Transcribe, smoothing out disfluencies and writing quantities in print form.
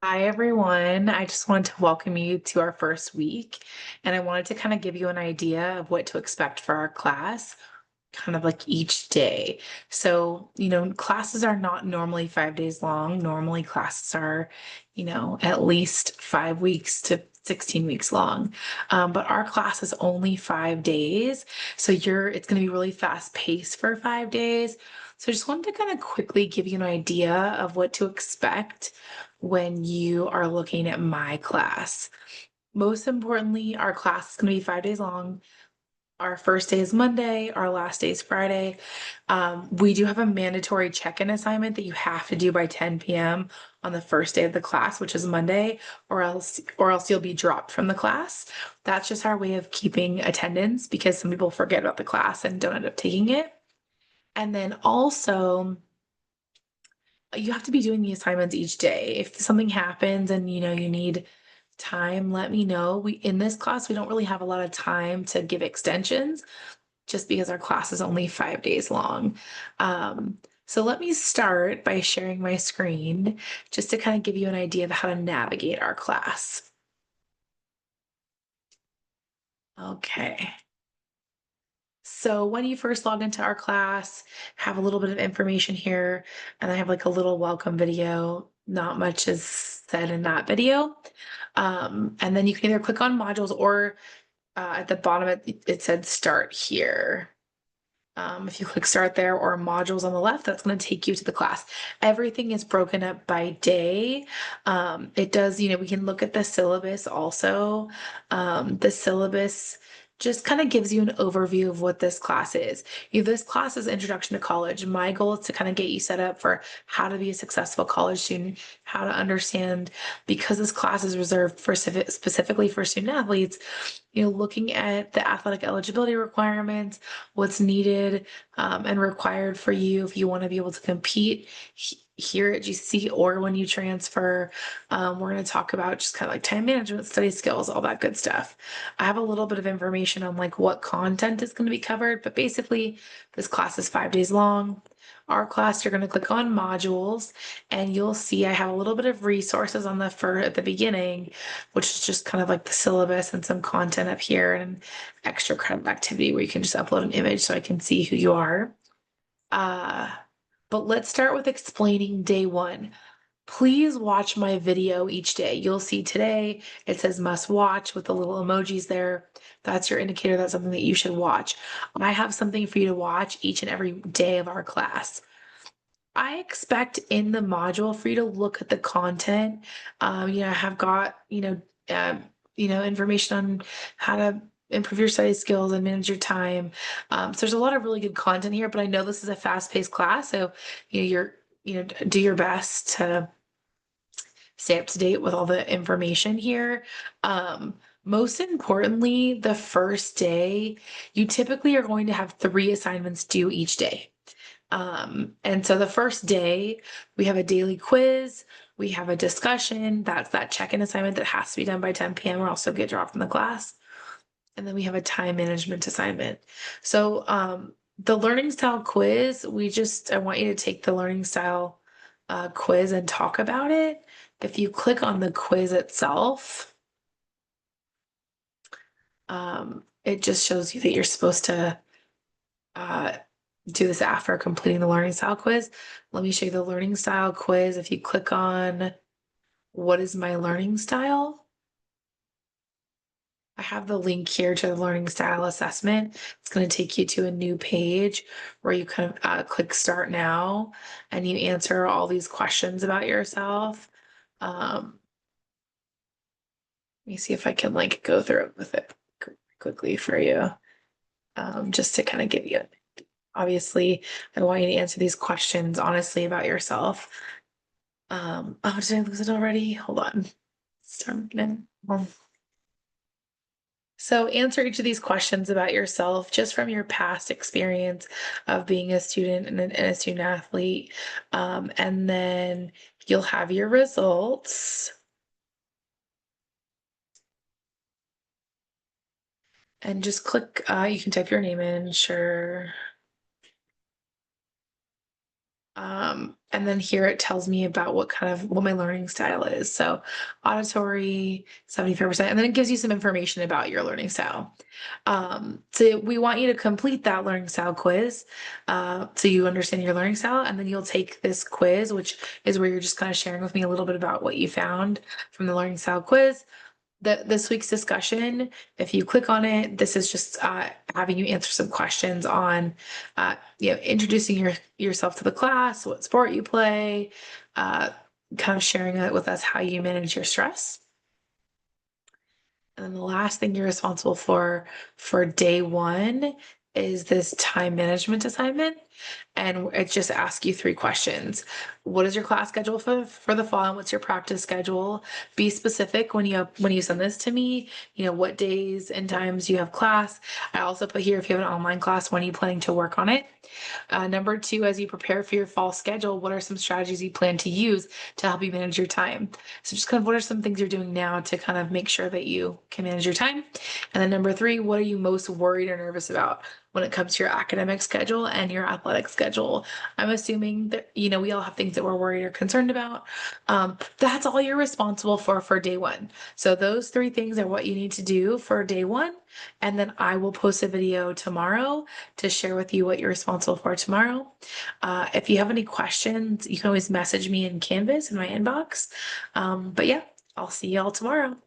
Hi, everyone. I just wanted to welcome you to our first week, and I wanted to kind of give you an idea of what to expect for our class, kind of like each day. So, classes are not normally 5 days long. Normally, classes are, at least 5 weeks to 16 weeks long. But our class is only 5 days. So it's going to be really fast paced for 5 days. So I just wanted to kind of quickly give you an idea of what to expect when you are looking at my class. Most importantly, our class is going to be 5 days long. Our first day is Monday, our last day is Friday. We do have a mandatory check-in assignment that you have to do by 10 p.m. on the first day of the class, which is Monday, or else you'll be dropped from the class. That's just our way of keeping attendance because some people forget about the class and don't end up taking it. And then also, you have to be doing the assignments each day. If something happens and you need time, let me know. We in this class, we don't really have a lot of time to give extensions just because our class is only 5 days long. So let me start by sharing my screen just to kind of give you an idea of how to navigate our class. Okay. So when you first log into our class, have a little bit of information here, and I have like a little welcome video. Not much is said in that video. And then you can either click on modules or at the bottom it said start here. If you click start there or modules on the left, that's going to take you to the class. Everything is broken up by day. It does, we can look at the syllabus also. The syllabus just kind of gives you an overview of what this class is. This class is Introduction to College. My goal is to kind of get you set up for how to be a successful college student, how to understand, because this class is reserved for specifically for student athletes, looking at the athletic eligibility requirements, what's needed and required for you if you want to be able to compete here at GCC or when you transfer. We're going to talk about just kind of like time management, study skills, all that good stuff. I have a little bit of information on like what content is going to be covered, but basically this class is 5 days long. Our class, you're going to click on modules and you'll see I have a little bit of resources on at the beginning, which is just kind of like the syllabus and some content up here and an extra credit activity where you can just upload an image so I can see who you are. Uh, but let's start with explaining day one. Please watch my video each day. You'll see today it says must watch with the little emojis there. That's your indicator that's something that you should watch. I have something for you to watch each and every day of our class. I expect in the module for you to look at the content. I have got, information on how to improve your study skills and manage your time. So there's a lot of really good content here, but I know this is a fast-paced class, so do your best to stay up to date with all the information here. Most importantly, the first day, you typically are going to have 3 assignments due each day. And so the first day, we have a daily quiz, we have a discussion, that's that check-in assignment that has to be done by 10 p.m. or else you'll get dropped from the class. And then we have a time management assignment. So the learning style quiz, I want you to take the learning style quiz and talk about it. If you click on the quiz itself, it just shows you that you're supposed to uh, do this after completing the learning style quiz. Let me show you the learning style quiz. If you click on what is my learning style, I have the link here to the learning style assessment. It's going to take you to a new page where you can click start now and you answer all these questions about yourself. Let me see if I can like go through it with it quickly for you, just to kind of give you, obviously, I want you to answer these questions honestly about yourself. Oh, did I lose it already? Hold on. Start again. So answer each of these questions about yourself just from your past experience of being a student and a student athlete. And then you'll have your results. And just click, you can type your name in, sure. And then here it tells me about what my learning style is. So auditory, 75%, and then it gives you some information about your learning style. So we want you to complete that learning style quiz, so you understand your learning style, and then you'll take this quiz, which is where you're just kind of sharing with me a little bit about what you found from the learning style quiz. This week's discussion, if you click on it, this is just having you answer some questions on, introducing yourself to the class, what sport you play, uh, kind of sharing it with us how you manage your stress. And then the last thing you're responsible for day one is this time management assignment. And it just asks you 3 questions. What is your class schedule for the fall? And what's your practice schedule? Be specific when you send this to me, what days and times you have class. I also put here, if you have an online class, when are you planning to work on it? Number 2, as you prepare for your fall schedule, what are some strategies you plan to use to help you manage your time? So just kind of what are some things you're doing now to kind of make sure that you can manage your time? And then number 3, what are you most worried or nervous about when it comes to your academic schedule and your athletic schedule? I'm assuming that, we all have things that we're worried or concerned about. That's all you're responsible for day one. So those 3 things are what you need to do for day one. And then I will post a video tomorrow to share with you what you're responsible for tomorrow. If you have any questions, you can always message me in Canvas in my inbox. But yeah, I'll see y'all tomorrow.